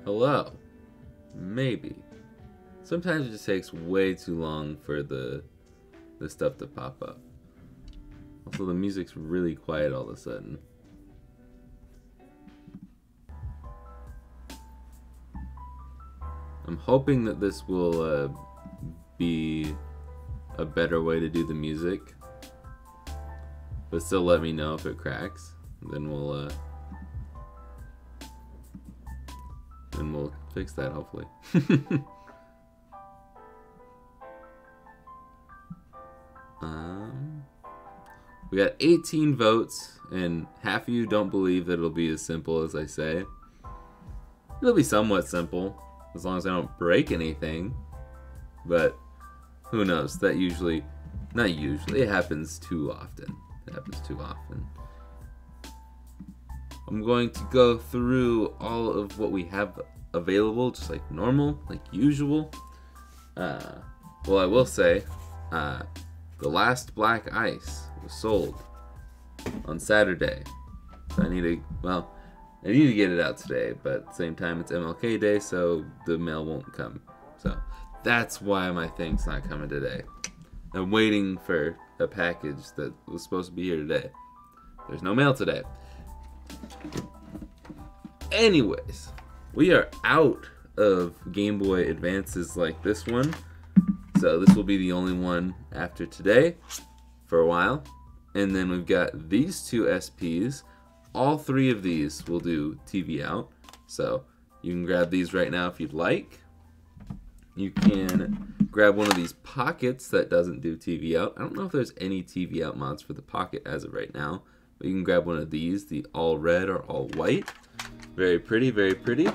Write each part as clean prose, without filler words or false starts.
Hello. Maybe. Sometimes it just takes way too long for the stuff to pop up. Also, the music's really quiet all of a sudden. I'm hoping that this will be a better way to do the music, but still let me know if it cracks. Then we'll fix that hopefully. We got 18 votes, and half of you don't believe that it'll be as simple as I say. It'll be somewhat simple, as long as I don't break anything. But who knows? That usually, not usually, it happens too often. It happens too often. I'm going to go through all of what we have available, just like normal, like usual. Well, I will say, the last black ice was sold on Saturday. So I need to get it out today, but at the same time it's MLK Day, so the mail won't come. So that's why my thing's not coming today. I'm waiting for a package that was supposed to be here today. There's no mail today. Anyways, we are out of Game Boy Advances like this one. So this will be the only one after today for a while. And then we've got these two SPs. All three of these will do TV out. So you can grab these right now if you'd like. You can grab one of these pockets that doesn't do TV out. I don't know if there's any TV out mods for the pocket as of right now. But you can grab one of these, the all red or all white. Very pretty, very pretty.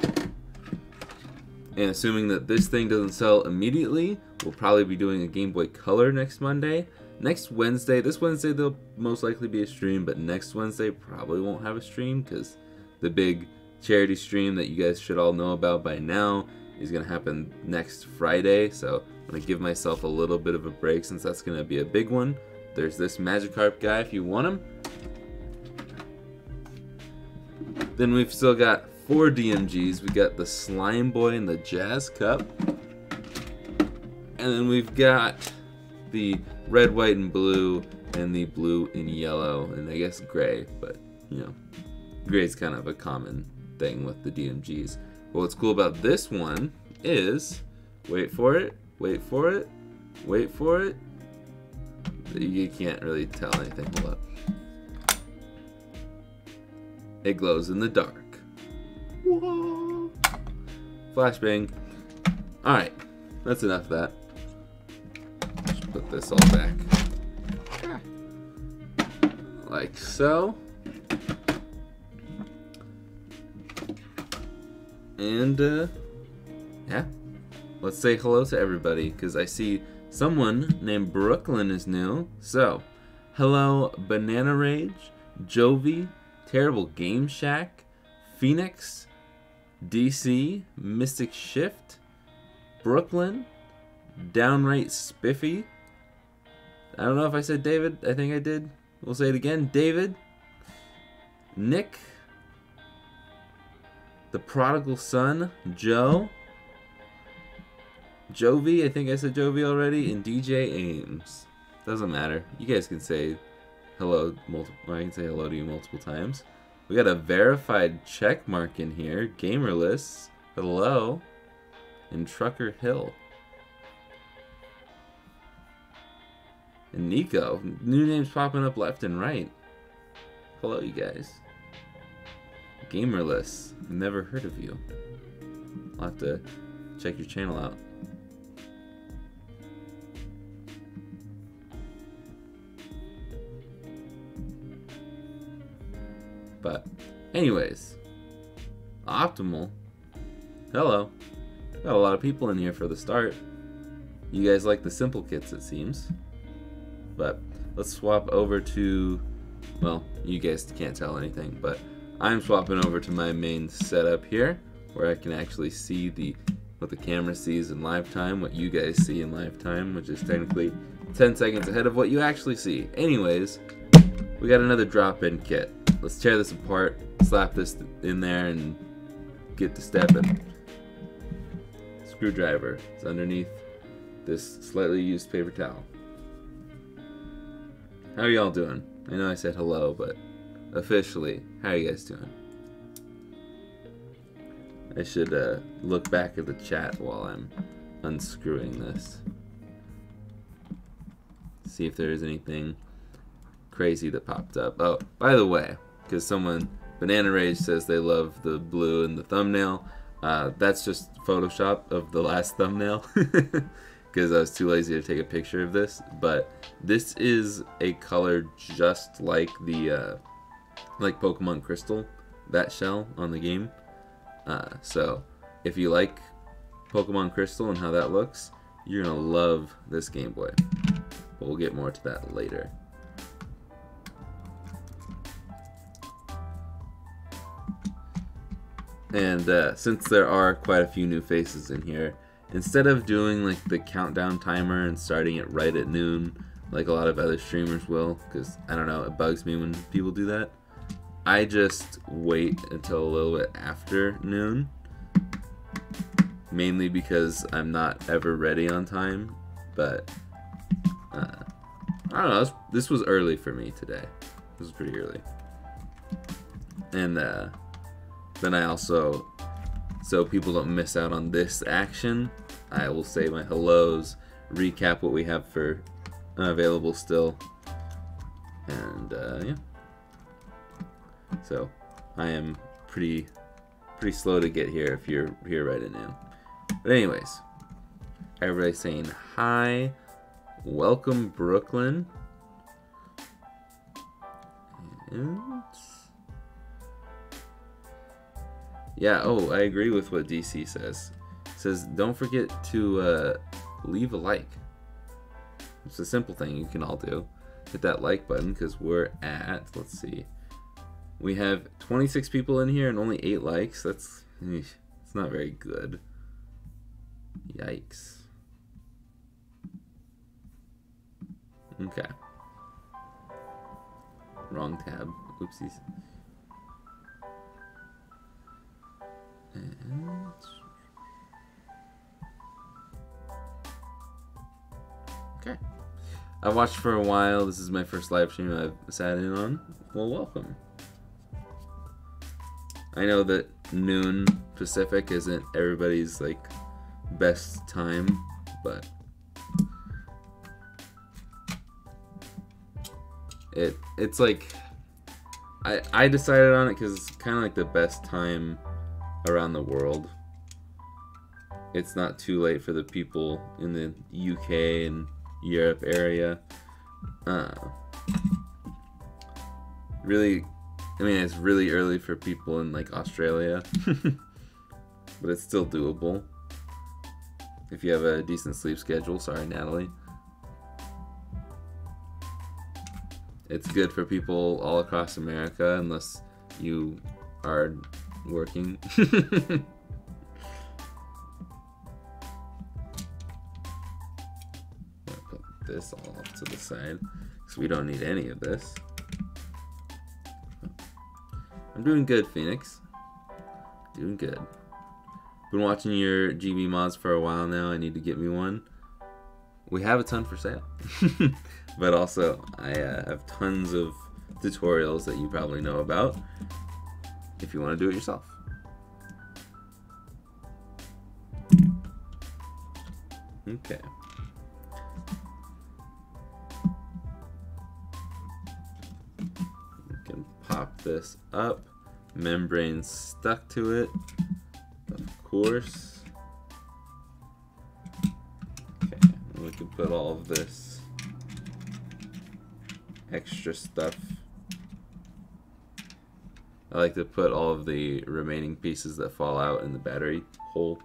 And assuming that this thing doesn't sell immediately, we'll probably be doing a Game Boy Color next Monday. Next Wednesday, this Wednesday there'll most likely be a stream, but next Wednesday probably won't have a stream because the big charity stream that you guys should all know about by now is going to happen next Friday. So I'm going to give myself a little bit of a break since that's going to be a big one. There's this Magikarp guy if you want him. Then we've still got 4 DMGs. We got the Slime Boy and the Jazz Cup. And then we've got the red, white, and blue, and the blue and yellow, and I guess gray, but you know, gray's kind of a common thing with the DMGs. But what's cool about this one is, wait for it, wait for it, wait for it. You can't really tell anything. Hold up. It glows in the dark. Whoa. Flashbang. Alright, that's enough of that. Just put this all back. Like so. And, yeah. Let's say hello to everybody, because I see someone named Brooklyn is new. So, hello Banana Rage, Jovi, Terrible Game Shack, Phoenix, DC, Mystic Shift, Brooklyn, Downright Spiffy. I don't know if I said David. I think I did. We'll say it again. David, Nick, The Prodigal Son, Joe, Jovi. I think I said Jovi already, and DJ Ames. Doesn't matter. You guys can say hello I can say hello to you multiple times. We got a verified check mark in here. Gamerless, hello, and Trucker Hill. And Nico. New names popping up left and right. Hello, you guys. Gamerless. Never heard of you. I'll have to check your channel out. But, anyways, Optimal. Hello. Got a lot of people in here for the start. You guys like the simple kits, it seems. But let's swap over to, well, you guys can't tell anything, but I'm swapping over to my main setup here, where I can actually see what the camera sees in live time, what you guys see in live time, which is technically 10 seconds ahead of what you actually see. Anyways, we got another drop-in kit. Let's tear this apart, slap this in there, and get to stepping. screwdriver is underneath this slightly used paper towel. How are y'all doing? I know I said hello, but officially, how are you guys doing? I should look back at the chat while I'm unscrewing this. See if there's anything crazy that popped up. Oh, by the way, because someone, Banana Rage, says they love the blue in the thumbnail. That's just Photoshop of the last thumbnail. Because I was too lazy to take a picture of this. But this is a color just like the like Pokemon Crystal, that shell on the game. So if you like Pokemon Crystal and how that looks, you're gonna love this Game Boy. But we'll get more to that later. And since there are quite a few new faces in here, instead of doing like the countdown timer and starting it right at noon, like a lot of other streamers will, because I don't know, it bugs me when people do that, I just wait until a little bit after noon, mainly because I'm not ever ready on time. But I don't know, this was early for me today. This was pretty early. And then I also, so people don't miss out on this action, I will say my hellos, recap what we have for available still, and yeah. So I am pretty slow to get here if you're here right at noon. But anyways, everybody saying hi, welcome Brooklyn, and yeah, oh, I agree with what DC says. It says, don't forget to leave a like. It's a simple thing you can all do. Hit that like button, because we're at, let's see, we have 26 people in here and only 8 likes. That's, it's not very good. Yikes. Okay. Wrong tab. Oopsies. And okay. I watched for a while. This is my first live stream I've sat in on. Well, welcome. I know that noon Pacific isn't everybody's like best time, but it's like I decided on it because it's kind of like the best time around the world. It's not too late for the people in the UK and Europe area. Really, I mean, it's really early for people in like Australia, but it's still doable if you have a decent sleep schedule. Sorry, Natalie. It's good for people all across America unless you are working. Put this all off to the side because we don't need any of this. I'm doing good, Phoenix. Doing good. Been watching your GB mods for a while now. I need to get me one. We have a ton for sale. But also, I have tons of tutorials that you probably know about if you want to do it yourself. Okay. We can pop this up. Membrane stuck to it, of course. Okay, and we can put all of this extra stuff. I like to put all of the remaining pieces that fall out in the battery hole.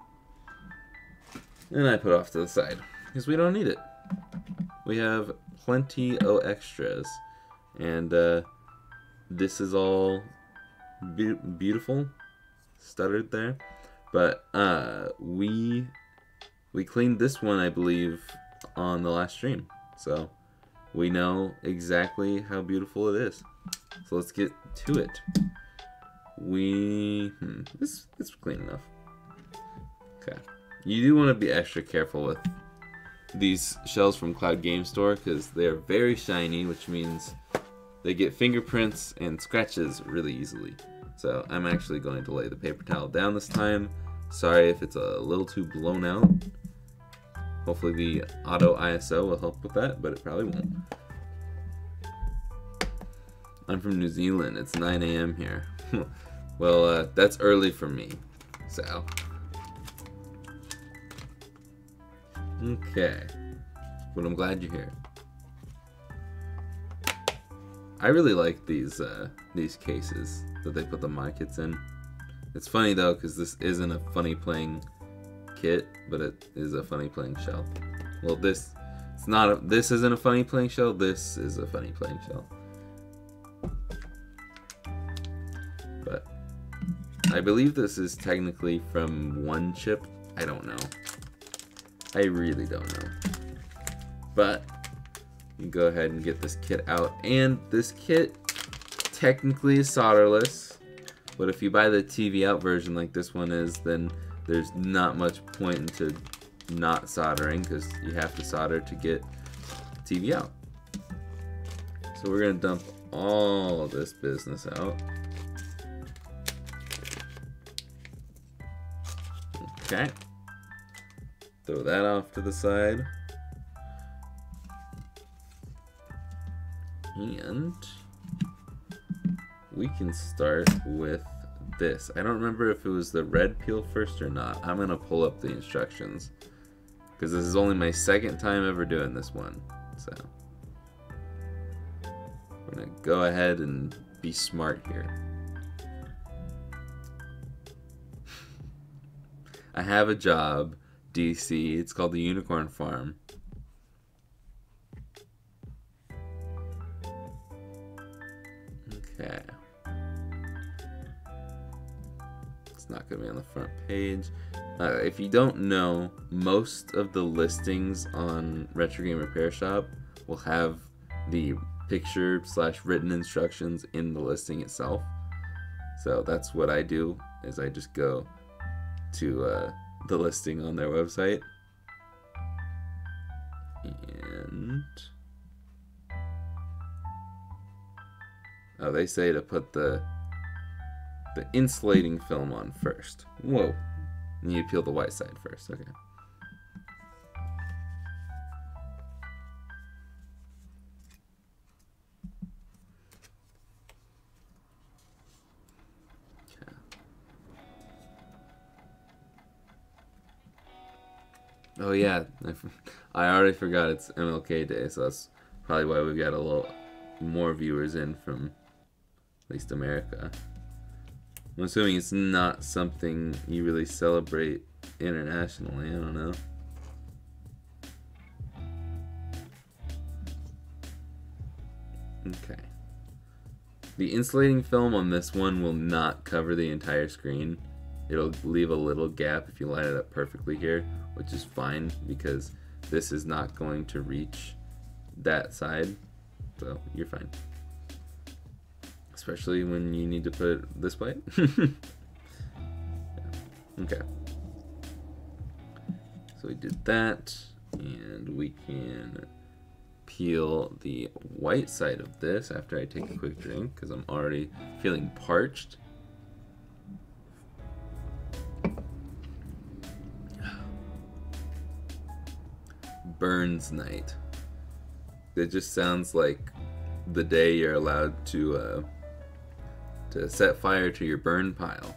And I put off to the side because we don't need it. We have plenty of extras. And this is all beautiful, stuttered there. But we cleaned this one, I believe, on the last stream. So we know exactly how beautiful it is. So let's get to it. This is clean enough. Okay. You do want to be extra careful with these shells from Cloud Game Store because they're very shiny, which means they get fingerprints and scratches really easily. So I'm actually going to lay the paper towel down this time. Sorry if it's a little too blown out. Hopefully the auto ISO will help with that, but it probably won't. I'm from New Zealand. It's 9 a.m. here. Well, that's early for me. So. Okay. But I'm glad you're here. I really like these cases that they put the my kits in. It's funny though, because this isn't a funny playing kit, but it is a funny playing shell. Well, this isn't a funny playing shell. This is a funny playing shell. But I believe this is technically from one chip. I don't know. I really don't know. But you can go ahead and get this kit out. And this kit technically is solderless. But if you buy the TV out version like this one is, then there's not much point into not soldering because you have to solder to get TV out. So we're going to dump all of this business out. Okay. Throw that off to the side. And we can start with this. I don't remember if it was the red peel first or not. I'm gonna pull up the instructions because this is only my second time ever doing this one. So I'm gonna go ahead and be smart here. I have a job, DC. It's called the Unicorn Farm. Okay. It's not going to be on the front page. If you don't know, most of the listings on Retro Game Repair Shop will have the picture/written instructions in the listing itself. So that's what I do, is I just go to the listing on their website. And oh, they say to put the insulating film on first. Whoa. And you peel the white side first. Okay. Oh yeah, I already forgot it's MLK Day, so that's probably why we've got a little more viewers in from at least America. I'm assuming it's not something you really celebrate internationally, I don't know. Okay. The insulating film on this one will not cover the entire screen. It'll leave a little gap if you line it up perfectly here, which is fine because this is not going to reach that side, so you're fine. Especially when you need to put it this way. Yeah. Okay. So we did that, and we can peel the white side of this after I take a quick drink because I'm already feeling parched. Burns night. It just sounds like the day you're allowed to set fire to your burn pile.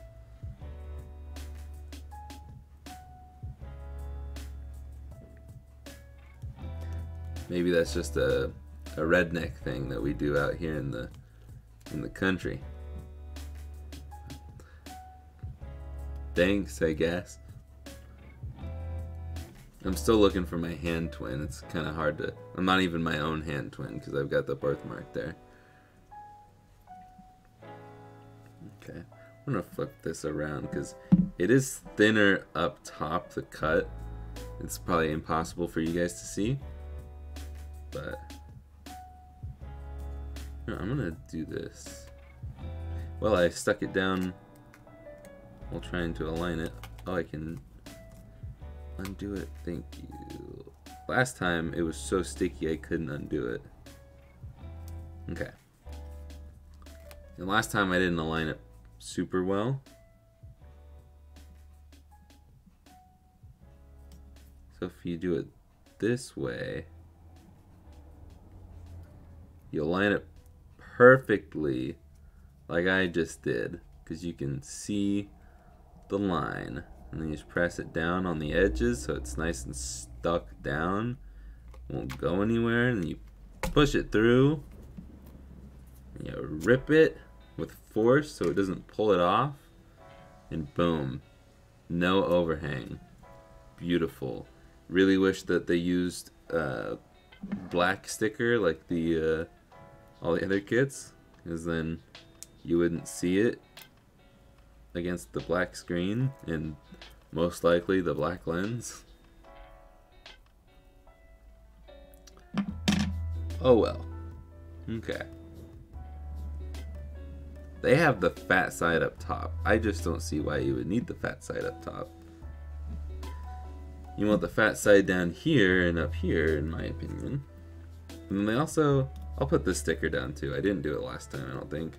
Maybe that's just a redneck thing that we do out here in the country. Thanks, I guess. I'm still looking for my hand twin. It's kind of hard to... I'm not even my own hand twin because I've got the birthmark there. Okay. I'm going to flip this around because it is thinner up top, the cut. It's probably impossible for you guys to see. But... no, I'm going to do this. Well, I stuck it down while trying to align it. Oh, I can... Undo it. Thank you. Last time it was so sticky I couldn't undo it. Okay. And last time I didn't align it super well. So if you do it this way, you align it perfectly like I just did, because you can see the line. And then you just press it down on the edges so it's nice and stuck down. Won't go anywhere. And then you push it through. And you rip it with force so it doesn't pull it off. And boom. No overhang. Beautiful. Really wish that they used black sticker like the all the other kits, because then you wouldn't see it against the black screen and most likely the black lens. Oh well. Okay. They have the fat side up top. I just don't see why you would need the fat side up top. You want the fat side down here and up here, in my opinion. And then they also, I'll put this sticker down too. I didn't do it last time, I don't think.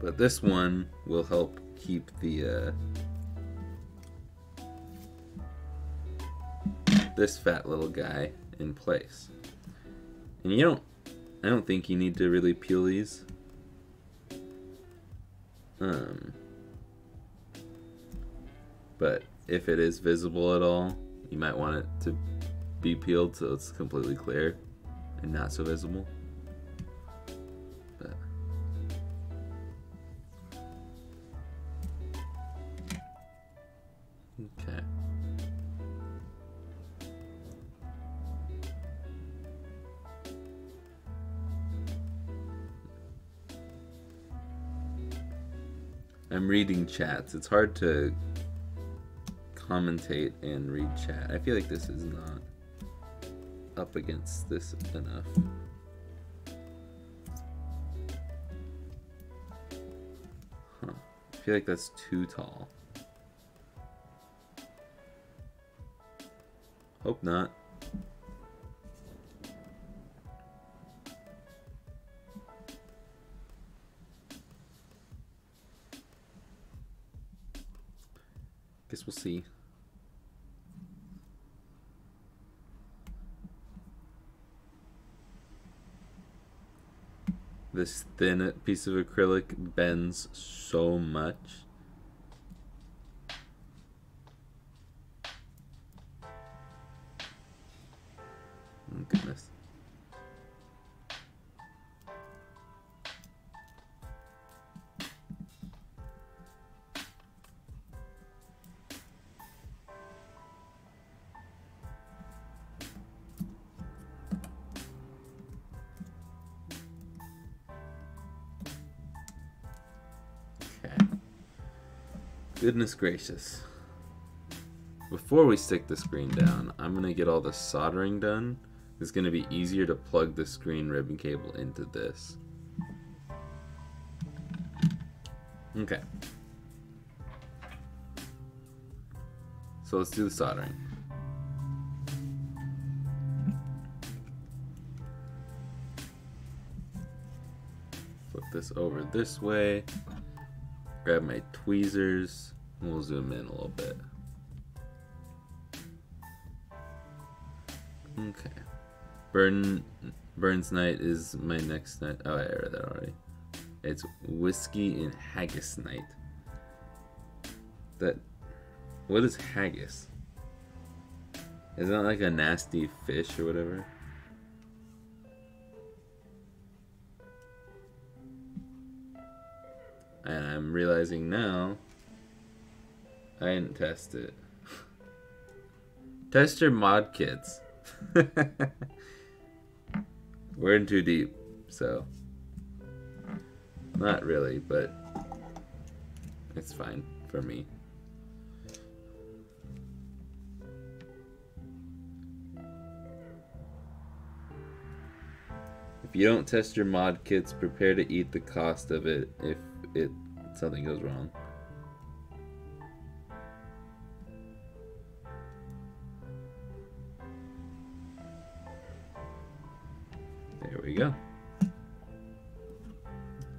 But this one will help keep the this fat little guy in place. And I don't think you need to really peel these. But if it is visible at all, you might want it to be peeled so it's completely clear and not so visible. But okay. I'm reading chats. It's hard to commentate and read chat. I feel like this is not up against this enough. Huh. I feel like that's too tall. Hope not. Guess we'll see. This thin piece of acrylic bends so much. Oh goodness. Goodness gracious. Before we stick the screen down, I'm going to get all the soldering done. It's going to be easier to plug the screen ribbon cable into this. Okay. So let's do the soldering. Flip this over this way. Grab my tweezers. We'll zoom in a little bit. Okay. Burns night is my next night. Oh, I read that already. It's whiskey and haggis night. What is haggis? Is that like a nasty fish or whatever? And I'm realizing now I didn't test it. Test your mod kits. We're in too deep, so not really, but it's fine for me. If you don't test your mod kits, prepare to eat the cost of it if something goes wrong. There we go.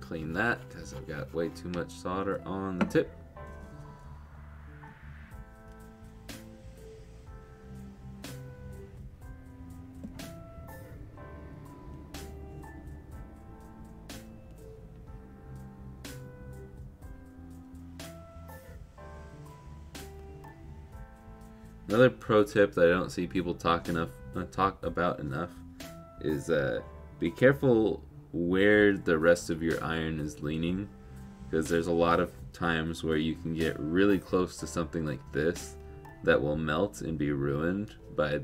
Clean that because I've got way too much solder on the tip. Another pro tip that I don't see people talk about enough is be careful where the rest of your iron is leaning, because there's a lot of times where you can get really close to something like this that will melt and be ruined by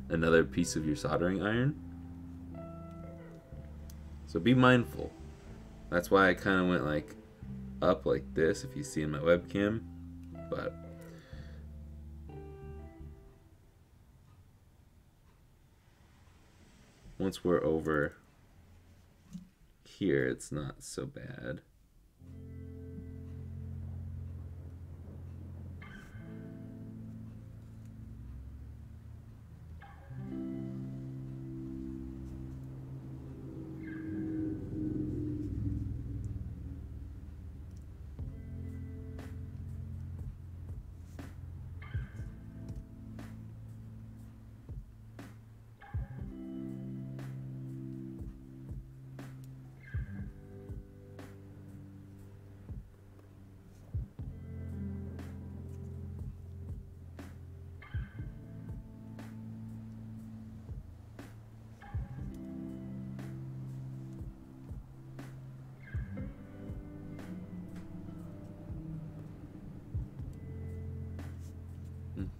another piece of your soldering iron. So be mindful. That's why I kind of went like up like this, if you see in my webcam. But once we're over here, it's not so bad.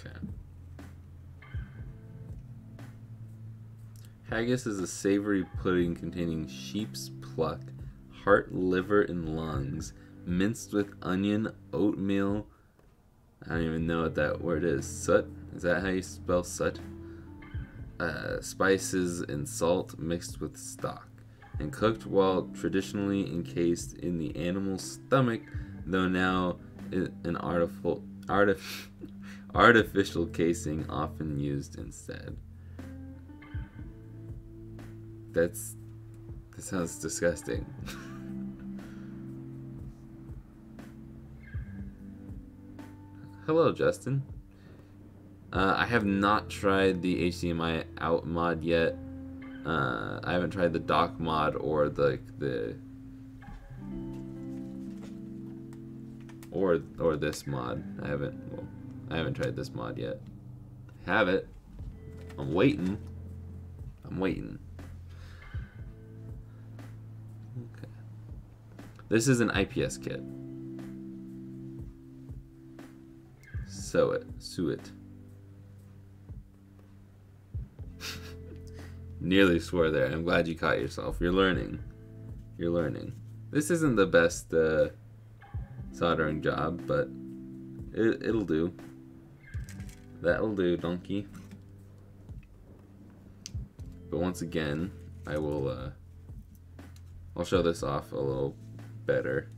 Okay. Haggis is a savory pudding containing sheep's pluck, heart, liver, and lungs, minced with onion, oatmeal. I don't even know what that word is. Soot? Is that how you spell soot? Spices and salt mixed with stock, and cooked while traditionally encased in the animal's stomach, though now an artificial casing often used instead. That sounds disgusting. Hello, Justin. I have not tried the HDMI out mod yet. I haven't tried the dock mod or or this mod. I haven't tried this mod yet. Have it. I'm waiting. Okay. This is an IPS kit. Sew it. Nearly swore there. I'm glad you caught yourself. You're learning. This isn't the best soldering job, but it'll do. That'll do, donkey. But once again, I'll show this off a little better,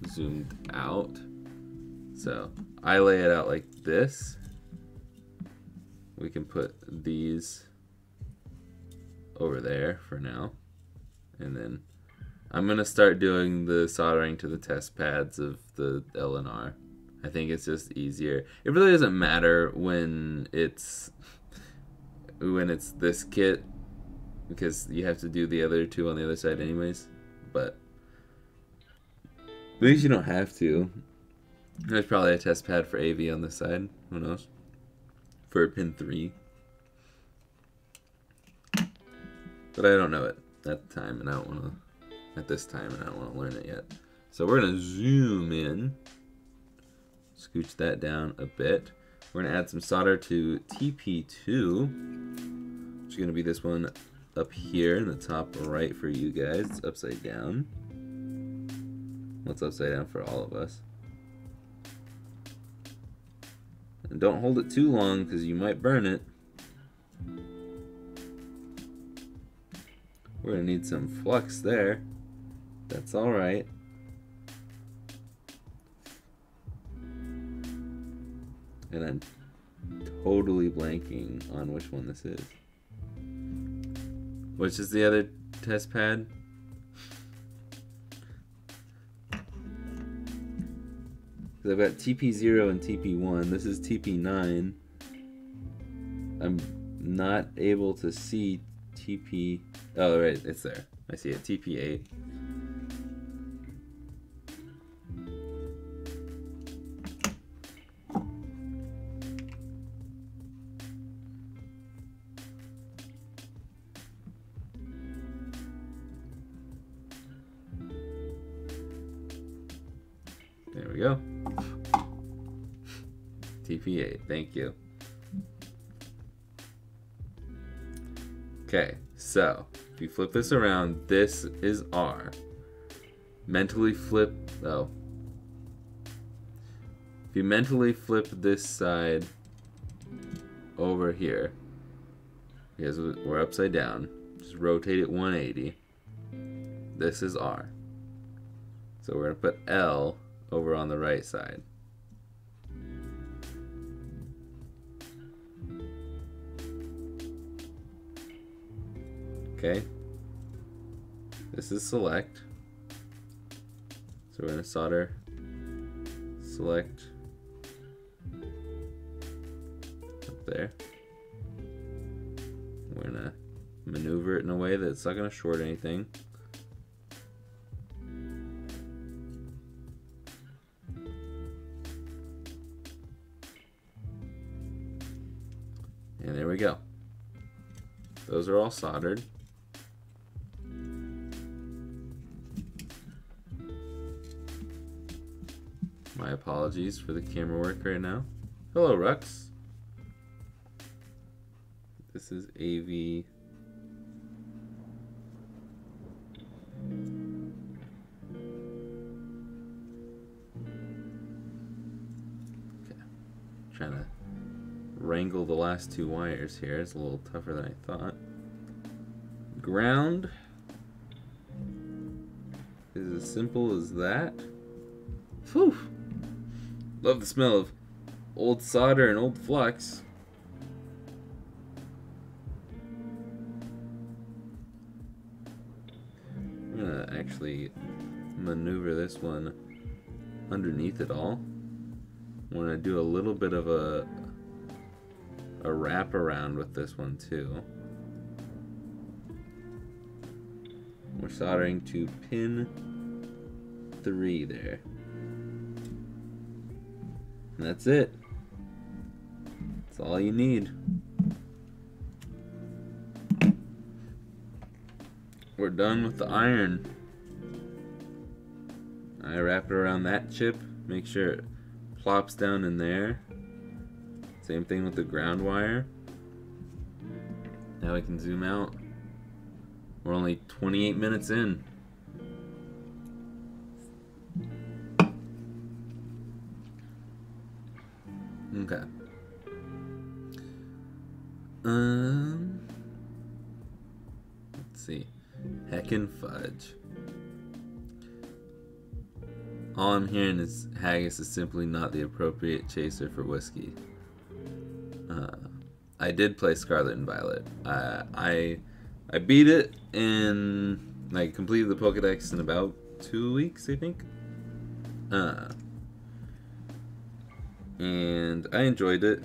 zoomed out. So I lay it out like this. We can put these over there for now, and then I'm gonna start doing the soldering to the test pads of the LNR. I think it's just easier. It really doesn't matter when it's this kit, because you have to do the other two on the other side anyways. But at least you don't have to. There's probably a test pad for AV on this side. Who knows? For pin 3. But I don't know it at the time, and I don't want to. At this time, and I don't want to learn it yet. So we're gonna zoom in, scooch that down a bit. We're gonna add some solder to TP2, which is gonna be this one up here in the top right for you guys. It's upside down. What's upside down for all of us? And don't hold it too long because you might burn it. We're gonna need some flux there. That's alright. And I'm totally blanking on which one this is. Which is the other test pad? I've got TP0 and TP1. This is TP9. I'm not able to see TP... Oh, right, it's there. I see it. TP8. There we go. TP8, thank you. Okay, so if you flip this around, this is R. Mentally flip, oh. If you mentally flip this side over here, because we're upside down, just rotate it 180. This is R. So we're gonna put L over on the right side. Okay, this is select, so we're going to solder select up there. We're going to maneuver it in a way that's not going to short anything. And there we go. Those are all soldered. My apologies for the camera work right now. Hello, Rux. This is AV. Okay. Trying to wrangle the last two wires here. It's a little tougher than I thought. Ground is as simple as that. Whew. Love the smell of old solder and old flux. I'm gonna actually maneuver this one underneath it all. I'm gonna do a little bit of a wrap around with this one too. We're soldering to pin 3 there. And that's it. That's all you need. We're done with the iron. I wrap it around that chip, make sure it plops down in there. Same thing with the ground wire. Now we can zoom out. We're only 28 minutes in. Okay. Let's see. Heckin' fudge. All I'm hearing is haggis is simply not the appropriate chaser for whiskey. I did play Scarlet and Violet. I beat it and like completed the Pokédex in about 2 weeks, I think. And I enjoyed it.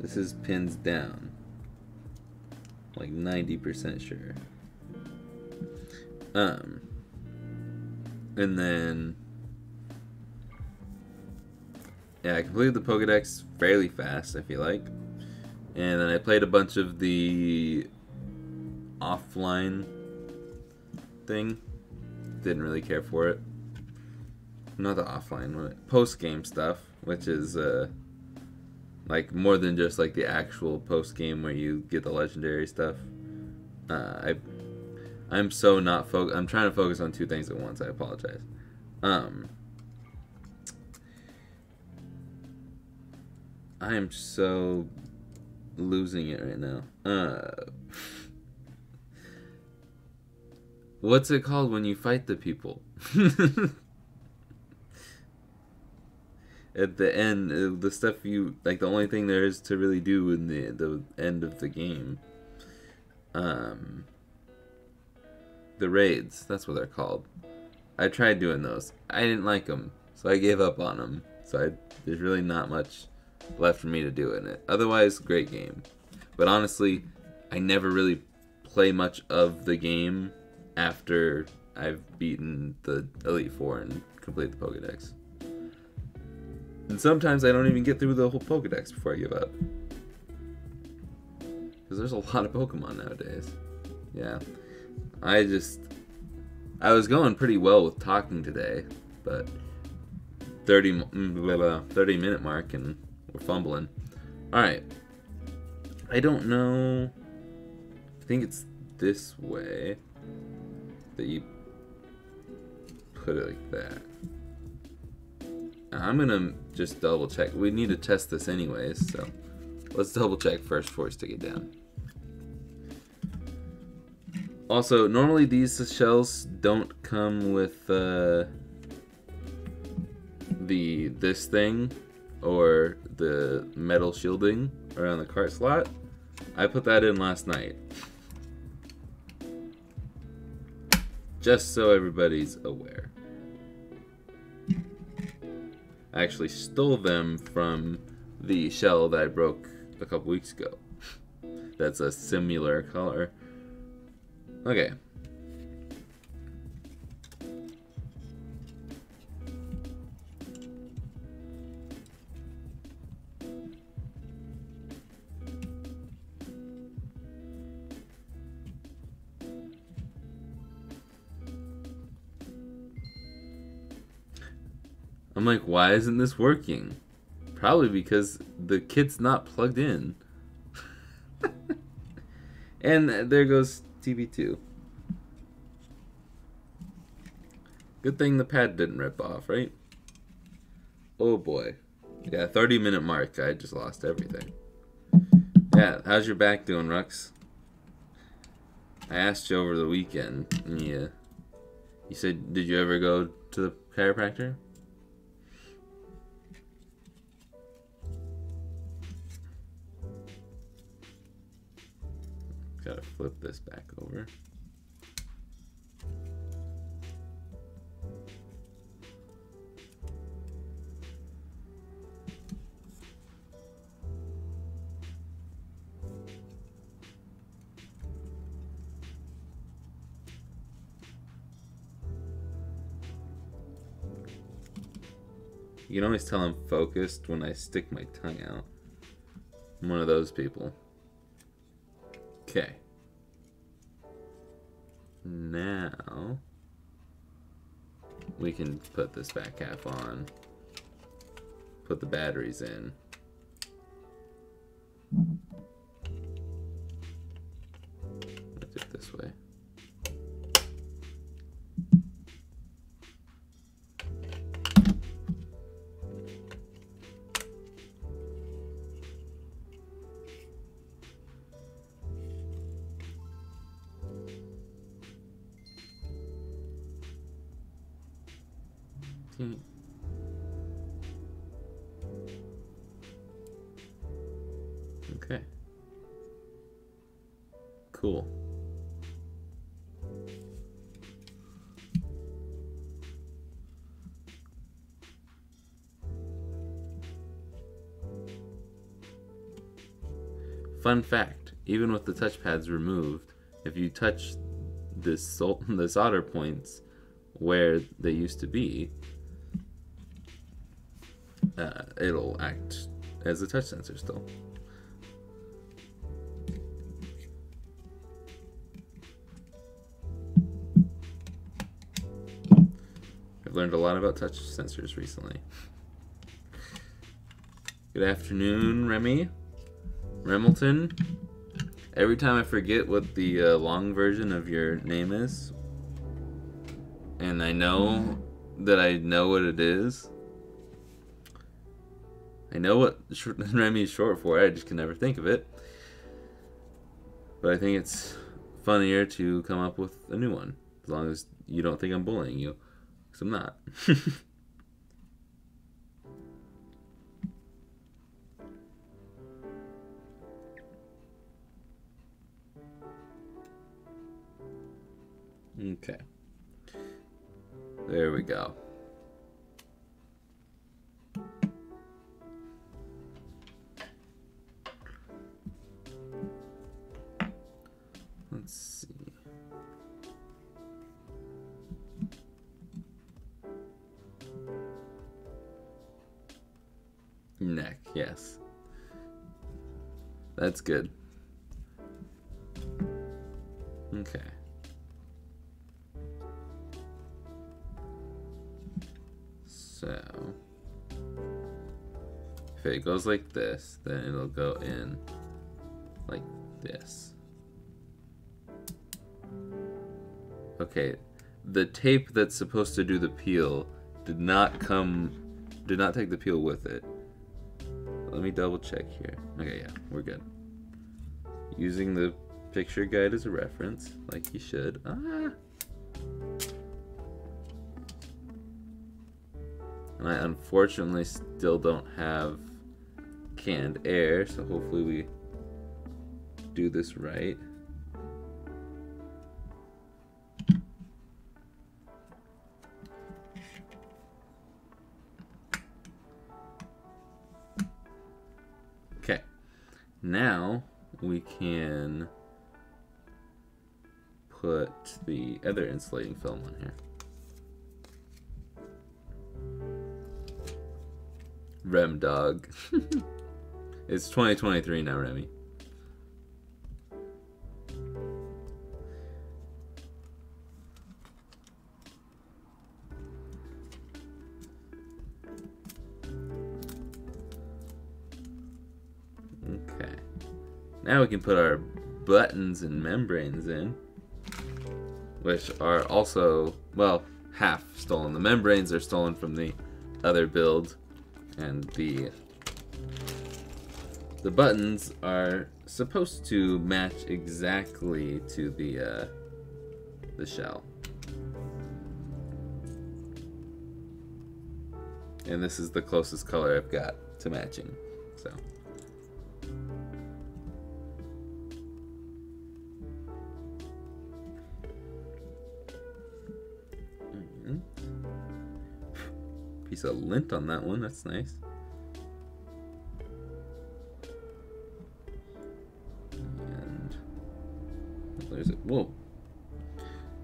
This is pins down. Like 90% sure. And then yeah, I completed the Pokédex fairly fast, I feel like. And then I played a bunch of the offline thing. Didn't really care for it. Not the offline, post-game stuff, which is like more than just like the actual post-game where you get the legendary stuff. I'm so not focused. I'm trying to focus on 2 things at once. I apologize. I am so losing it right now. What's it called when you fight the people? At the end, the stuff you like, the only thing there is to really do in the end of the game. The raids, that's what they're called. I tried doing those. I didn't like them, so I gave up on them. So there's really not much left for me to do in it. Otherwise, great game. But honestly, I never really play much of the game after I've beaten the Elite Four and complete the Pokédex. And sometimes I don't even get through the whole Pokédex before I give up. Because there's a lot of Pokemon nowadays. Yeah. I was going pretty well with talking today, but 30-minute mark and we're fumbling. Alright. I don't know. I think it's this way that you put it like that. I'm gonna just double check. We need to test this anyways, so let's double check first before we stick it down. Also, normally these shells don't come with this thing or the metal shielding around the cart slot. I put that in last night. Just so everybody's aware. I actually stole them from the shell that I broke a couple weeks ago. That's a similar color. Okay. I'm like, why isn't this working? Probably because the kit's not plugged in. And there goes TB2. Good thing the pad didn't rip off, right? Oh boy. Yeah, 30-minute mark. I just lost everything. Yeah, how's your back doing, Rux? I asked you over the weekend. Yeah. You said, did you ever go to the chiropractor? Gotta flip this back over. You can always tell I'm focused when I stick my tongue out. I'm one of those people. Okay. Now we can put this back half on. Put the batteries in. Let's do it this way. Okay. Cool. Fun fact, even with the touchpads removed, if you touch the solder points where they used to be, it'll act as a touch sensor still. I've learned a lot about touch sensors recently. Good afternoon, Remy. Remilton. Every time I forget what the long version of your name is, and I know that I know what it is. I know what Remy is short for, I just can never think of it. But I think it's funnier to come up with a new one. As long as you don't think I'm bullying you. Because I'm not. Okay. There we go. Let's see. Neck, yes. That's good. Okay. So, if it goes like this, then it'll go in like this. Okay, the tape that's supposed to do the peel did not take the peel with it. Let me double check here. Okay, yeah, we're good. Using the picture guide as a reference, like you should. Ah! And I unfortunately still don't have canned air, so hopefully we do this right. Okay, now we can put the other insulating film on here. Rem dog. It's 2023 now, Remy. Okay. Now we can put our buttons and membranes in, which are also, well, half stolen. The membranes are stolen from the other build, and the buttons are supposed to match exactly to the shell. And this is the closest color I've got to matching, so. Piece of lint on that one, that's nice. And there's a, whoa,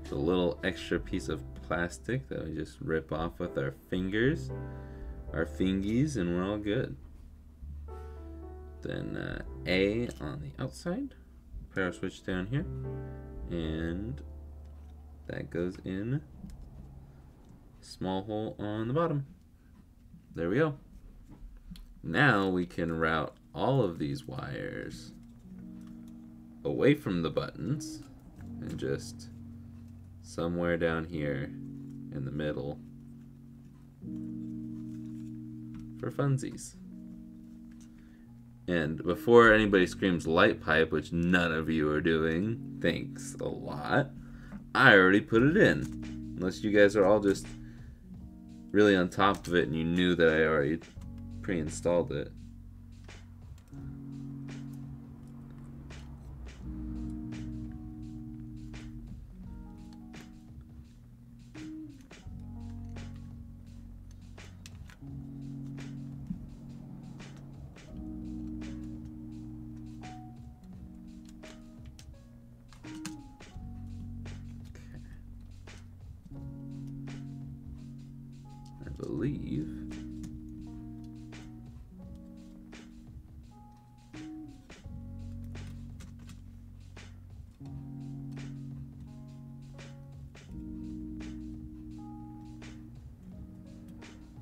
there's a little extra piece of plastic that we just rip off with our fingers, our fingies, and we're all good. Then A on the outside, power switch down here, and that goes in small hole on the bottom. There we go. Now we can route all of these wires away from the buttons and just somewhere down here in the middle for funsies. And before anybody screams light pipe, which none of you are doing, thanks a lot, I already put it in. Unless you guys are all just really on top of it and you knew that I already pre-installed it. Believe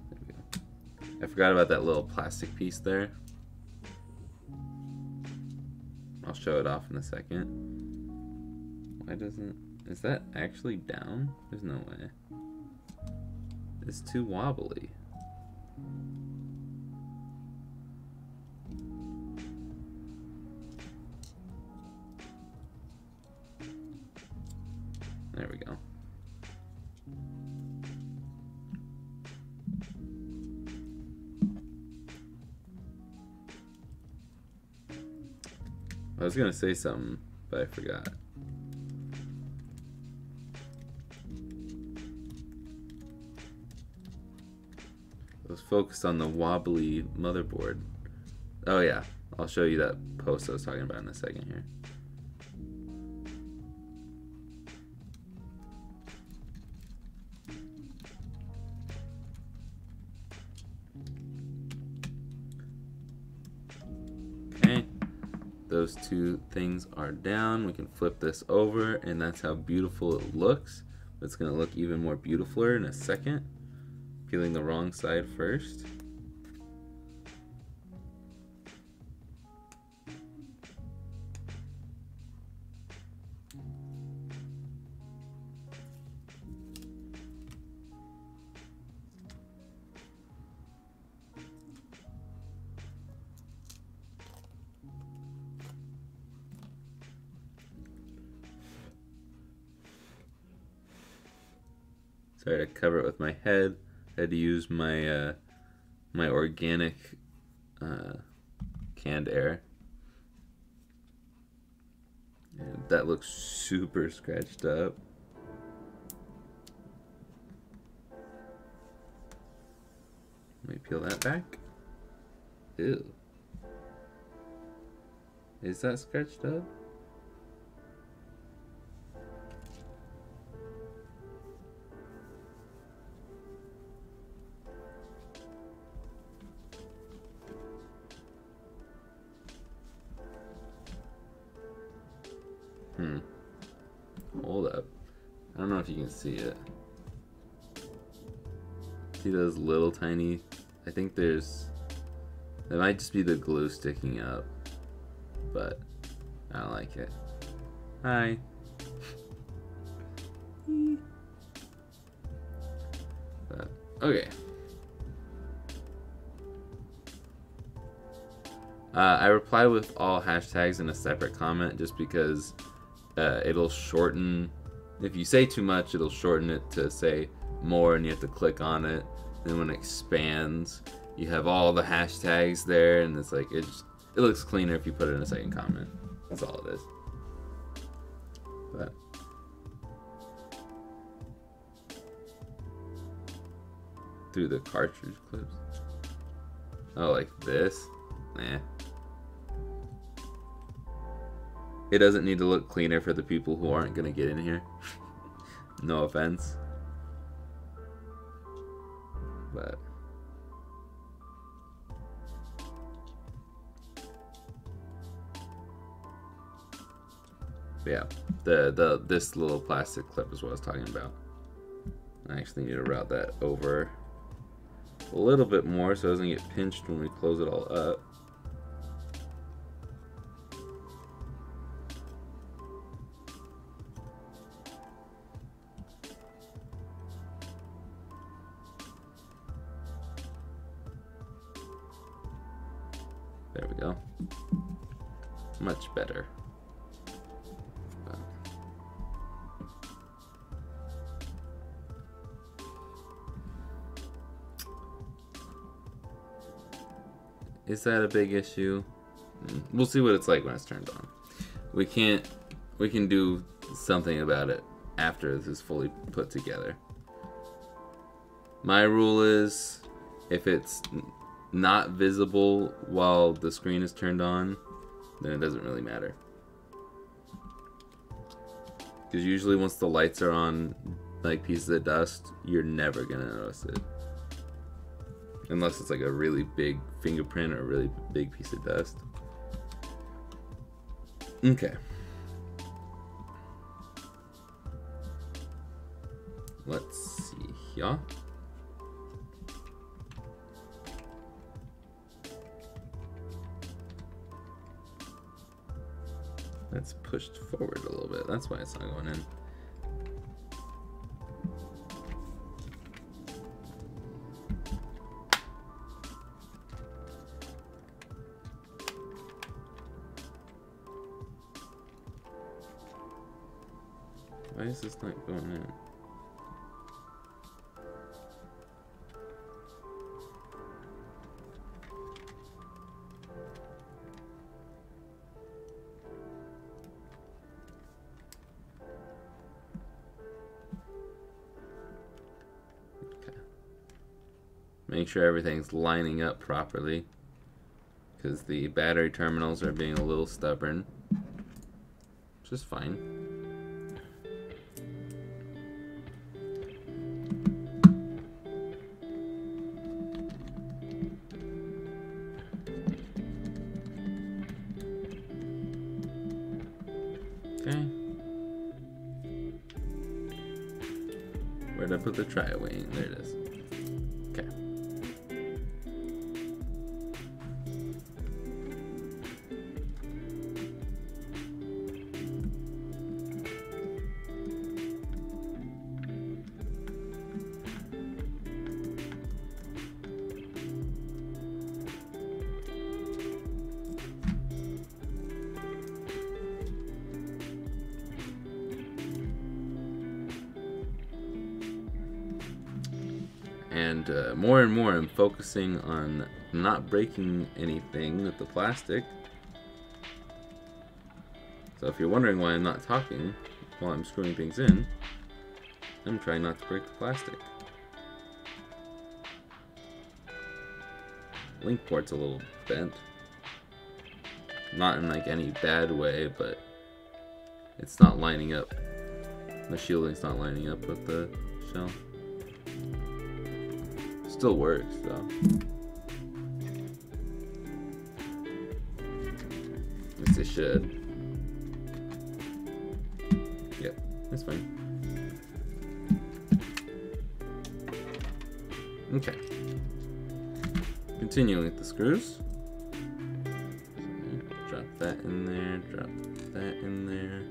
there we go. I forgot about that little plastic piece there. I'll show it off in a second. Why doesn't, is that actually down? There's no way. It's too wobbly. There we go. I was gonna say something, but I forgot. I was focused on the wobbly motherboard. Oh yeah, I'll show you that post I was talking about in a second here. Okay, those two things are down. We can flip this over, and that's how beautiful it looks. It's gonna look even more beautifuler in a second. Peeling the wrong side first. Sorry to cover it with my head. I had to use my my organic canned air. And that looks super scratched up. Let me peel that back. Ew. Is that scratched up? Hold up. I don't know if you can see it. See those little tiny... I think there's... It might just be the glue sticking up. But I don't like it. Hi. But, okay. I reply with all hashtags in a separate comment just because it'll shorten. If you say too much, it'll shorten it to say more, and you have to click on it. Then when it expands, you have all the hashtags there, and it's like it looks cleaner if you put it in a second comment. That's all it is. But through the cartridge clips. Oh, like this? Nah. It doesn't need to look cleaner for the people who aren't gonna get in here. No offense. But yeah, this little plastic clip is what I was talking about. I actually need to route that over a little bit more so it doesn't get pinched when we close it all up. There we go. Much better. Is that a big issue? We'll see what it's like when it's turned on. We can do something about it after this is fully put together. My rule is if it's not visible while the screen is turned on, then it doesn't really matter. Because usually once the lights are on, like pieces of dust, you're never gonna notice it. Unless it's like a really big fingerprint or a really big piece of dust. Okay. Let's see here. That's pushed forward a little bit. That's why it's not going in. Why is this not going in? make sure everything's lining up properly, because the battery terminals are being a little stubborn, which is fine. Okay. Where'd I put the tri-wing? There it is. Okay. And more and more I'm focusing on not breaking anything with the plastic. So if you're wondering why I'm not talking while I'm screwing things in, I'm trying not to break the plastic. Link port's a little bent. Not in like any bad way, but it's not lining up. The shielding's not lining up with the shell. Still works though. At least it should. Yep, that's fine. Okay. Continuing with the screws. Drop that in there, drop that in there.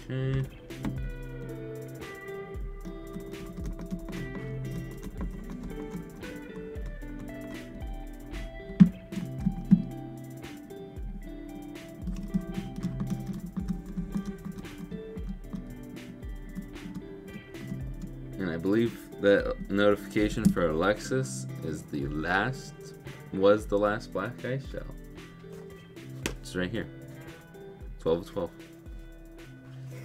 Okay. And I believe that notification for Alexis is was the last black ice shell. It's right here. 12 of 12.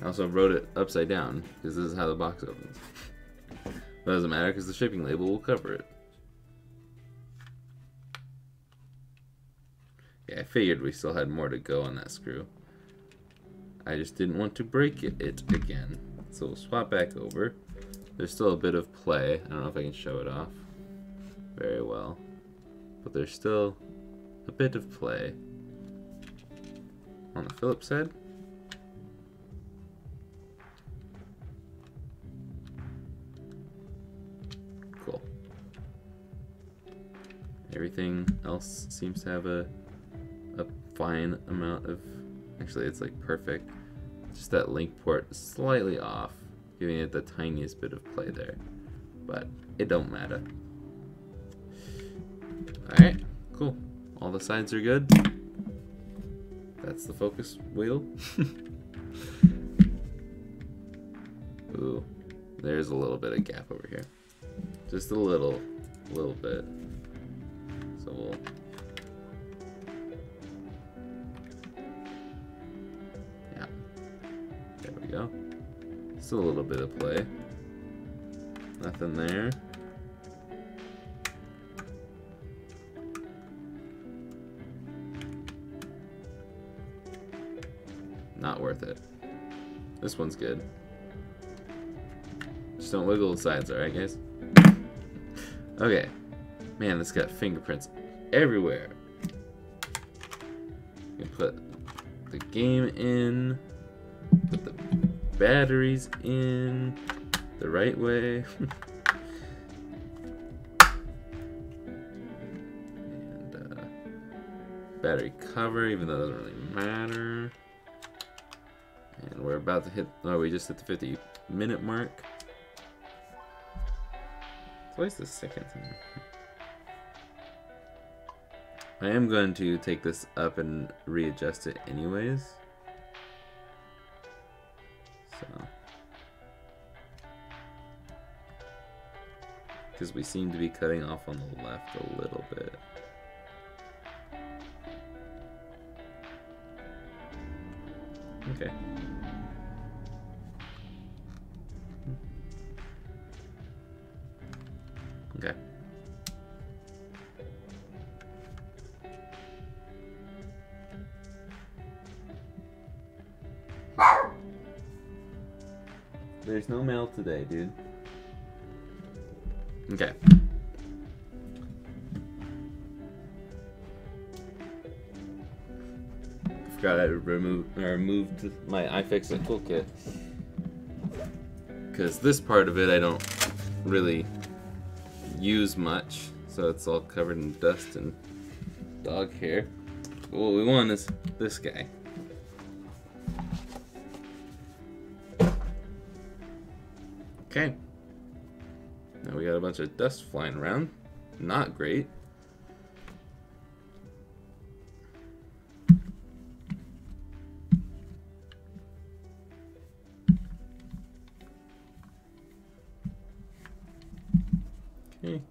I also wrote it upside down because this is how the box opens. But it doesn't matter because the shipping label will cover it. Yeah, I figured we still had more to go on that screw. I just didn't want to break it again. So we'll swap back over. There's still a bit of play. I don't know if I can show it off very well. But there's still a bit of play. On the Phillips head. Cool. Everything else seems to have a fine amount of... Actually, it's like perfect. Just that link port is slightly off, giving it the tiniest bit of play there. But it don't matter. Alright, cool. All the sides are good. That's the focus wheel. Ooh, there's a little bit of gap over here. Just a little bit. So we'll... Yeah. There we go. Still a little bit of play. Nothing there. Not worth it. This one's good. Just don't wiggle the sides, alright guys? Okay. Man, this got fingerprints everywhere. You can put the game in, put the batteries in the right way. And battery cover, even though it doesn't really matter. And we're about to hit, oh, we just hit the 50-minute mark. It's always the second time. I am going to take this up and readjust it anyways. So, because we seem to be cutting off on the left a little bit. Okay. Okay. There's no mail today, dude. Okay. Forgot I removed my iFixit toolkit. Because this part of it I don't really use much, so it's all covered in dust and dog hair. But what we want is this guy. Okay. Now we got a bunch of dust flying around. Not great. Okay.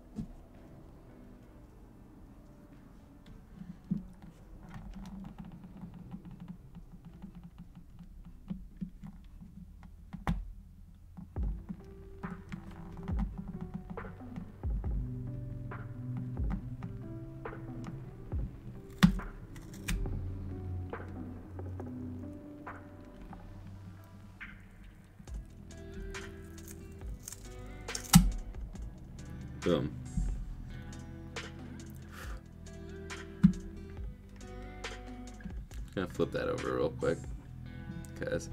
Boom. Gonna flip that over real quick, because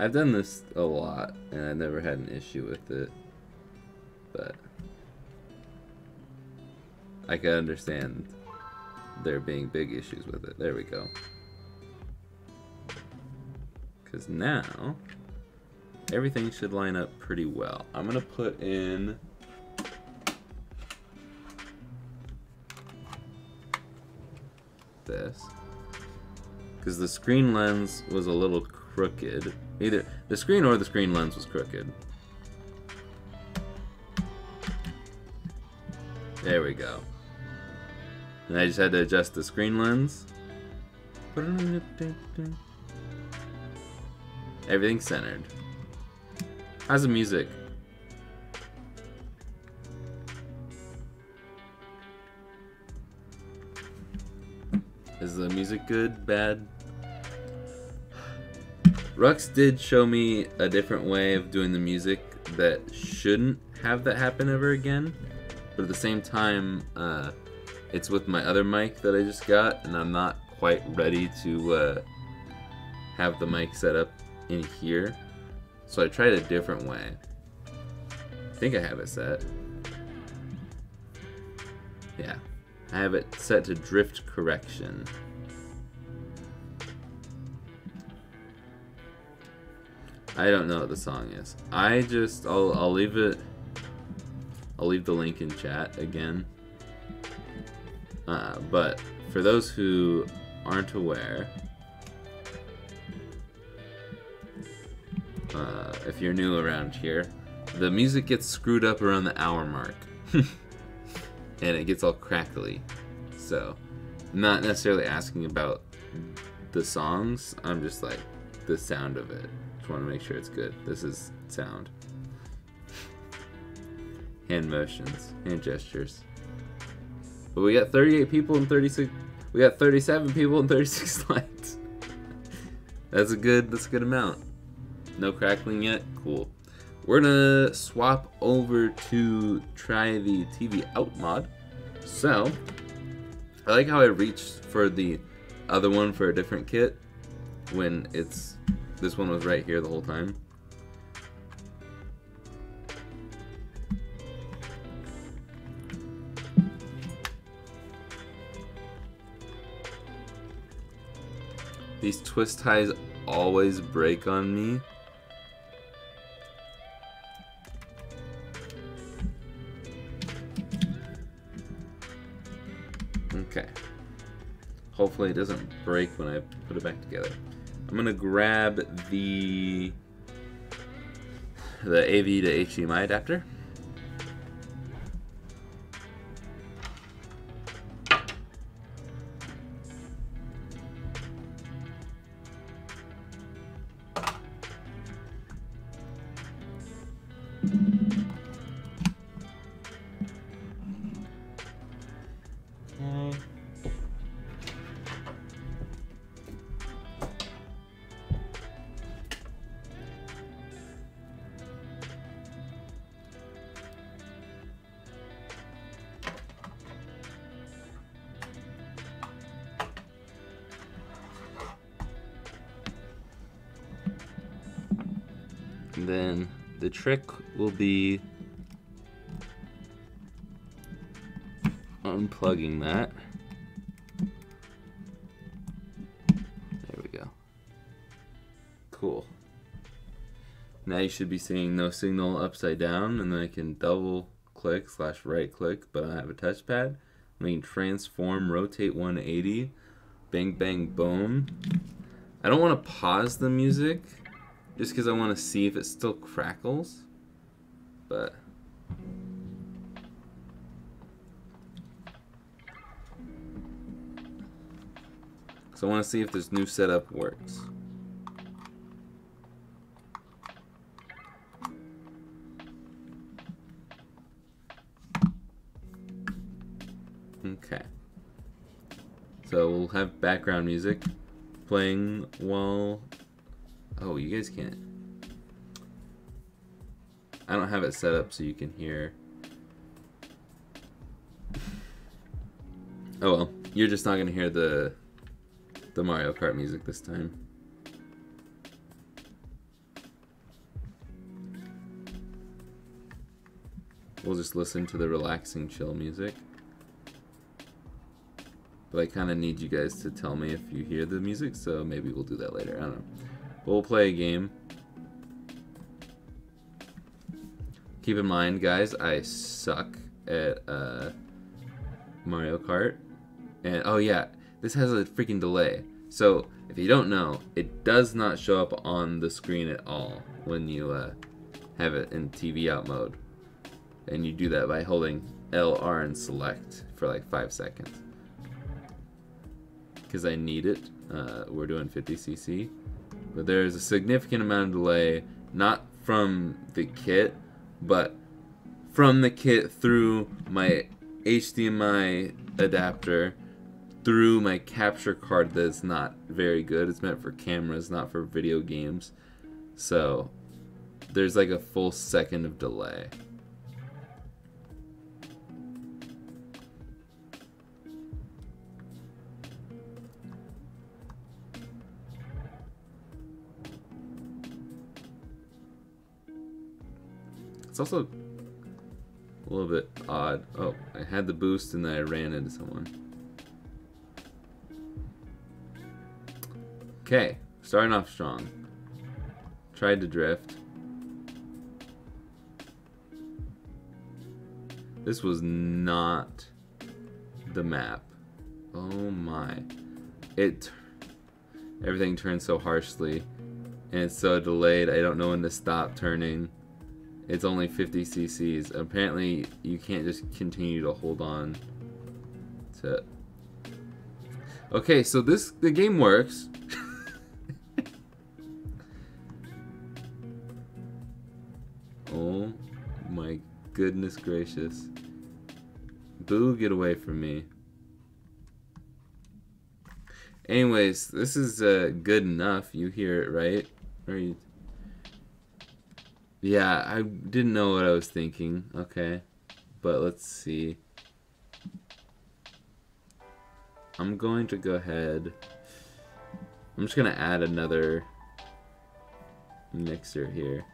I've done this a lot, and I've never had an issue with it, but I can understand there being big issues with it. There we go. Because now, everything should line up pretty well. I'm going to put in this, because the screen lens was a little crooked. Either the screen or the screen lens was crooked. There we go. And I just had to adjust the screen lens. Everything's centered. How's the music? Is the music good? Bad? Rux did show me a different way of doing the music that shouldn't have that happen ever again. But at the same time, it's with my other mic that I just got, and I'm not quite ready to have the mic set up in here. So I tried a different way. I think I have it set. Yeah. I have it set to drift correction. I don't know what the song is. I'll leave it. I'll leave the link in chat again. But for those who aren't aware, if you're new around here, the music gets screwed up around the hour mark. And it gets all crackly. So, I'm not necessarily asking about the songs, I'm just like, the sound of it. Just want to make sure it's good. This is sound. Hand motions, hand gestures. But we got 38 people and 36. We got 37 people and 36 likes. That's a good amount. No crackling yet? Cool. We're gonna swap over to try the TV out mod. So, I like how I reached for the other one for a different kit when this one was right here the whole time. These twist ties always break on me. Okay. Hopefully it doesn't break when I put it back together. I'm gonna grab the AV to HDMI adapter. And then the trick will be unplugging that. There we go. Cool. Now you should be seeing no signal upside down, and then I can double click / right click, but I have a touchpad. I can transform, rotate 180, bang bang boom. I don't want to pause the music just because I want to see if it still crackles, but so I want to see if this new setup works. Okay. So we'll have background music playing while... Oh, you guys can't. I don't have it set up so you can hear. Oh well, you're just not gonna hear the Mario Kart music this time. We'll just listen to the relaxing, chill music. But I kind of need you guys to tell me if you hear the music, so maybe we'll do that later. I don't know. But we'll play a game. Keep in mind, guys, I suck at Mario Kart. And, oh yeah, this has a freaking delay. So, if you don't know, it does not show up on the screen at all when you have it in TV out mode. And you do that by holding L, R, and select for like 5 seconds. Because I need it. We're doing 50cc. But there's a significant amount of delay, not from the kit, but from the kit through my HDMI adapter, through my capture card that's not very good. It's meant for cameras, not for video games. So there's like a full second of delay. It's also a little bit odd. Oh, I had the boost and then I ran into someone. Okay, starting off strong. Tried to drift. This was not the map. Oh my. Everything turned so harshly. and it's so delayed. I don't know when to stop turning. It's only 50 cc's. Apparently, you can't just continue to hold on to. Okay, so the game works. Oh my goodness gracious. Boo, get away from me. Anyways, this is good enough. You hear it, right? Or yeah, I didn't know what I was thinking. Okay, but let's see. I'm going to go ahead. I'm just going to add another mixer here.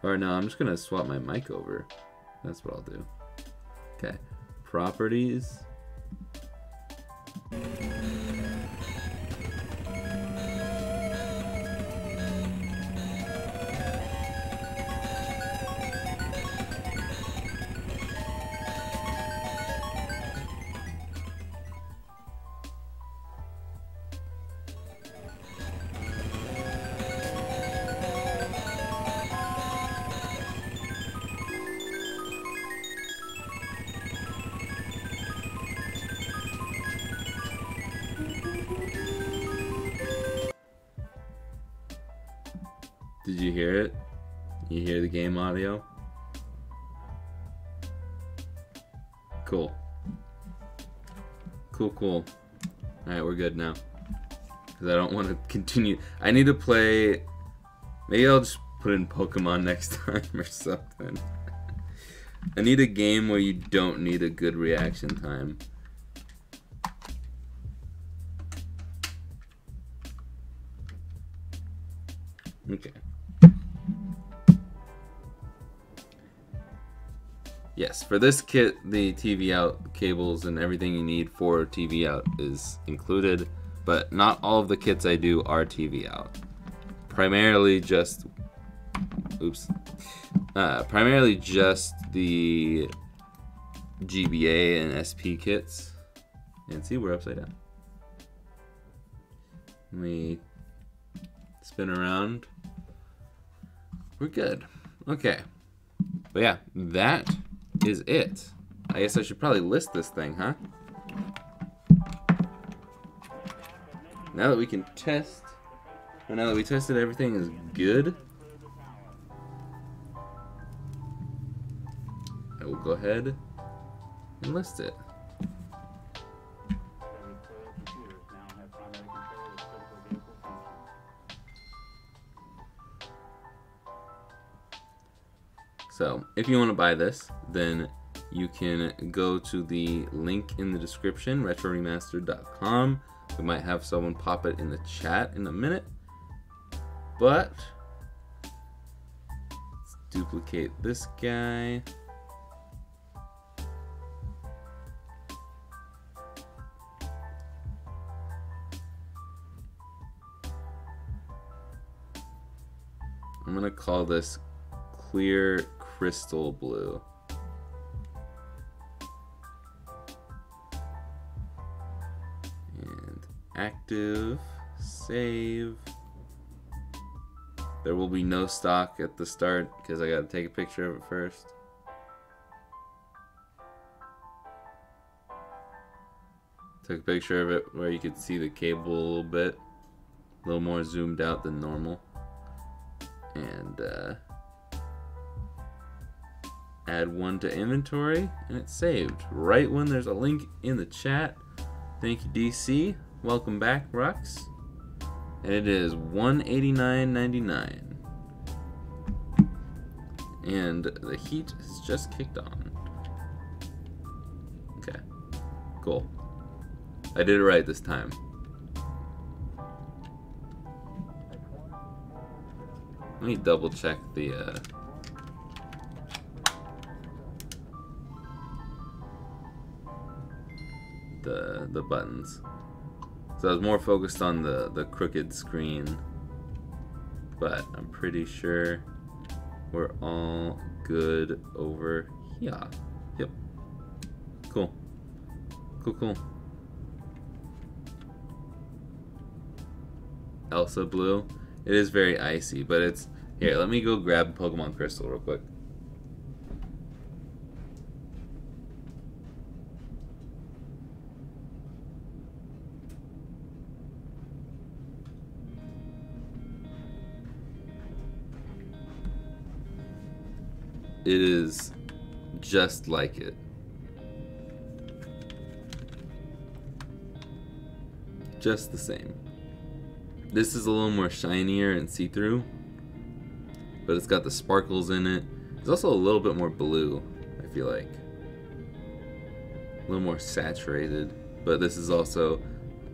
Or no, I'm just going to swap my mic over. That's what I'll do. Okay, properties. Did you hear it? You hear the game audio? Cool. Cool. Alright, we're good now. Because I don't want to continue. I need to play. Maybe I'll just put in Pokemon next time or something. I need a game where you don't need a good reaction time. Okay. Yes, for this kit, the TV out cables and everything you need for TV out is included, but not all of the kits I do are TV out. Primarily just, primarily just the GBA and SP kits. And see, we're upside down. Let me spin around. We're good. Okay. But yeah, that is it. I guess I should probably list this thing, huh? Now that we can test, or now that we tested everything is good, I will go ahead and list it. So, if you want to buy this, then you can go to the link in the description, retroremastered.com. We might have someone pop it in the chat in a minute. But, let's duplicate this guy. I'm going to call this Clear Crystal Blue. And active, save. There will be no stock at the start because I gotta take a picture of it first. Took a picture of it where you could see the cable a little bit. A little more zoomed out than normal. And add one to inventory, and it's saved right when there's a link in the chat. Thank you, DC. Welcome back, Rux. And it is $189.99. And the heat has just kicked on. Okay, cool. I did it right this time. Let me double check the buttons. So I was more focused on the crooked screen, but I'm pretty sure we're all good over here. Yep. Cool. Cool. Elsa blue. It is very icy, but it's... Here, let me go grab a Pokemon Crystal real quick. It is just like it. Just the same. This is a little more shinier and see-through, but it's got the sparkles in it. It's also a little bit more blue, I feel like. A little more saturated, but this is also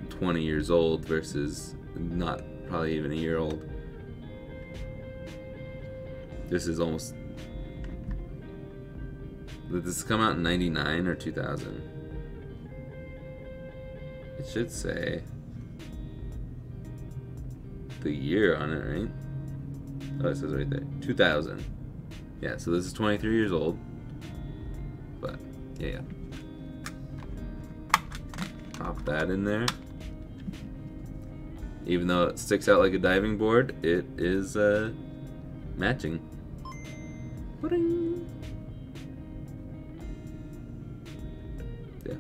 20 years old versus not probably even a year old. This is almost... Did this come out in 99 or 2000? It should say the year on it, right? Oh, it says right there, 2000. Yeah, so this is 23 years old. But yeah. Pop that in there. Even though it sticks out like a diving board, it is matching. Ba-ding. Yeah.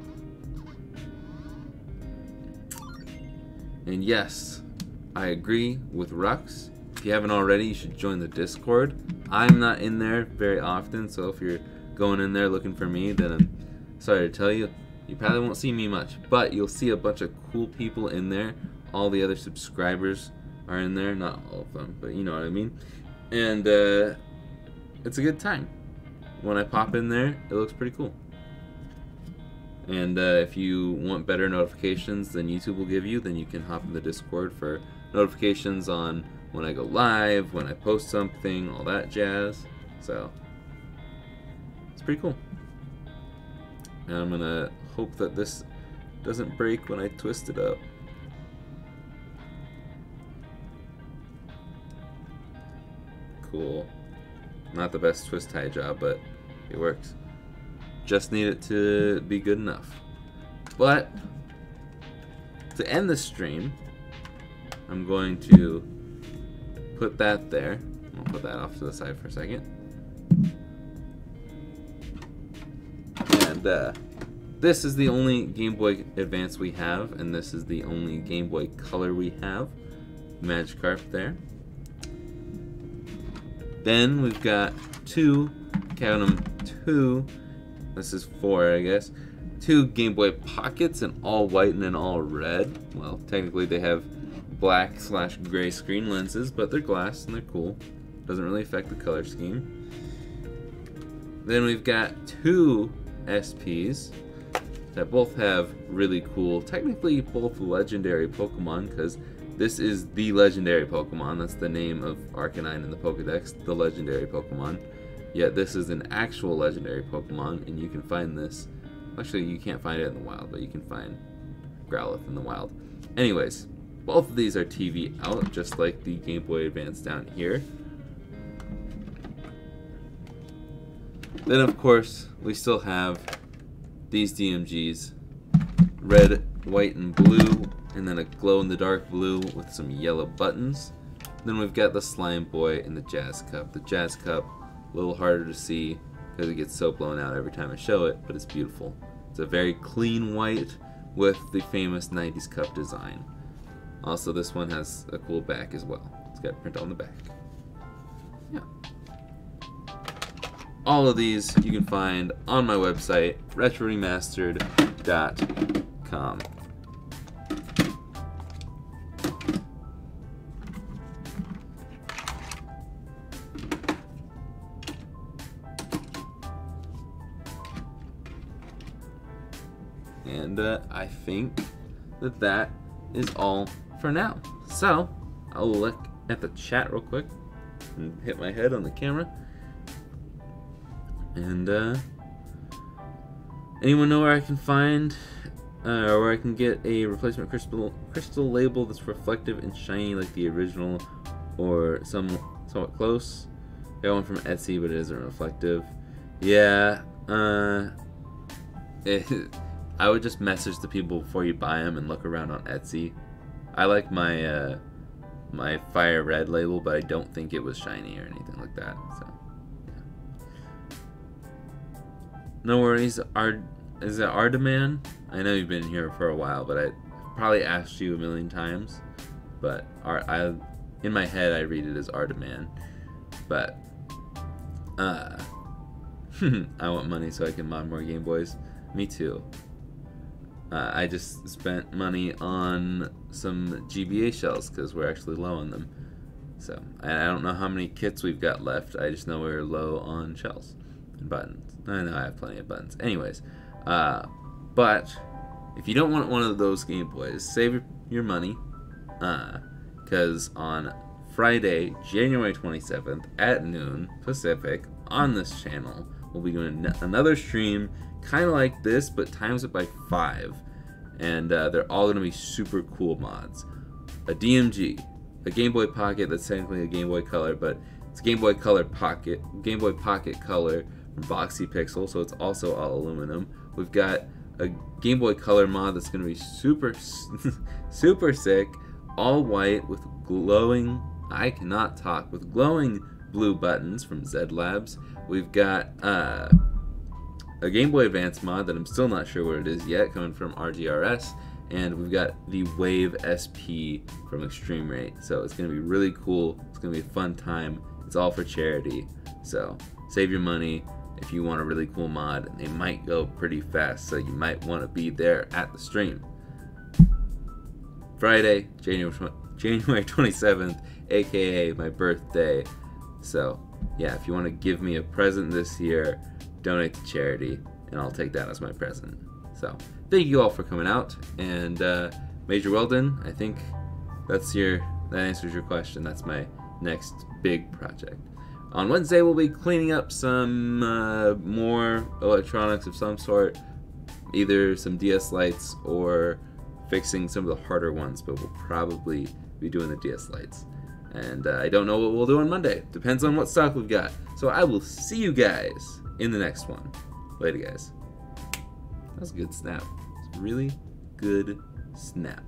And yes, I agree with Rux. If you haven't already, you should join the Discord. I'm not in there very often, so if you're going in there looking for me, then I'm sorry to tell you, you probably won't see me much. But you'll see a bunch of cool people in there. All the other subscribers are in there. Not all of them, but you know what I mean. And it's a good time. When I pop in there, it looks pretty cool. And if you want better notifications than YouTube will give you, then you can hop in the Discord for notifications on when I go live, when I post something, all that jazz. So, it's pretty cool. And I'm gonna hope that this doesn't break when I twist it up. Cool. Not the best twist tie job, but it works. Just need it to be good enough. But to end the stream, I'm going to put that there. I'll put that off to the side for a second. And this is the only Game Boy Advance we have, and this is the only Game Boy Color we have. Magikarp there. Then we've got two, count them, two. This is 4, I guess. 2 Game Boy Pockets in all white and in all red. Well, technically they have black/gray screen lenses, but they're glass and they're cool. Doesn't really affect the color scheme. Then we've got 2 SPs that both have really cool, technically both legendary Pokemon, because this is the legendary Pokemon. That's the name of Arcanine in the Pokedex, the legendary Pokemon. Yet this is an actual legendary Pokemon, and you can find this. Actually, you can't find it in the wild, but you can find Growlithe in the wild. Anyways, both of these are TV out, just like the Game Boy Advance down here. Then, of course, we still have these DMGs. Red, white, and blue, and then a glow-in-the-dark blue with some yellow buttons. Then we've got the Slime Boy and the Jazz Cup. The Jazz Cup, a little harder to see because it gets so blown out every time I show it, but it's beautiful. It's a very clean white with the famous 90s cup design. Also, this one has a cool back as well. It's got print on the back. Yeah. All of these you can find on my website, retroremastered.com. And I think that that is all for now. So, I'll look at the chat real quick and hit my head on the camera. And anyone know where I can find or where I can get a replacement crystal label that's reflective and shiny like the original, or somewhat close? I got one from Etsy, but it isn't reflective. Yeah, I would just message the people before you buy them and look around on Etsy. I like my my fire red label, but I don't think it was shiny or anything like that. So yeah. No worries. Is it Ardaman? I know you've been here for a while, but I probably asked you a million times. But in my head I read it as Ardaman. But I want money so I can mod more Game Boys. Me too. I just spent money on some GBA shells because we're actually low on them. So I don't know how many kits we've got left. I just know we're low on shells and buttons. I know I have plenty of buttons. Anyways, but if you don't want one of those Game Boys, save your money, because on Friday, January 27th at noon Pacific on this channel, we'll be doing another stream kind of like this, but times it by 5. And they're all going to be super cool mods. A DMG, a Game Boy Pocket that's technically a Game Boy Color, but it's Game Boy Pocket Color from Boxy Pixel, so it's also all aluminum. We've got a Game Boy Color mod that's going to be super, super sick, all white with glowing, I cannot talk, with glowing blue buttons from Zed Labs. We've got a Game Boy Advance mod that I'm still not sure what it is yet, coming from RGRS, and we've got the Wave SP from Extreme Rate. So it's going to be really cool. It's going to be a fun time. It's all for charity. So save your money if you want a really cool mod. They might go pretty fast, so you might want to be there at the stream. Friday, January 27th, aka my birthday. So yeah, if you want to give me a present this year, donate to charity, and I'll take that as my present. So thank you all for coming out, and Major Weldon, I think that answers your question. That's my next big project. On Wednesday, we'll be cleaning up some more electronics of some sort, either some DS lights or fixing some of the harder ones, but we'll probably be doing the DS lights. And I don't know what we'll do on Monday. Depends on what stock we've got. So I will see you guys in the next one. Later, guys. That was a good snap. It's a really good snap.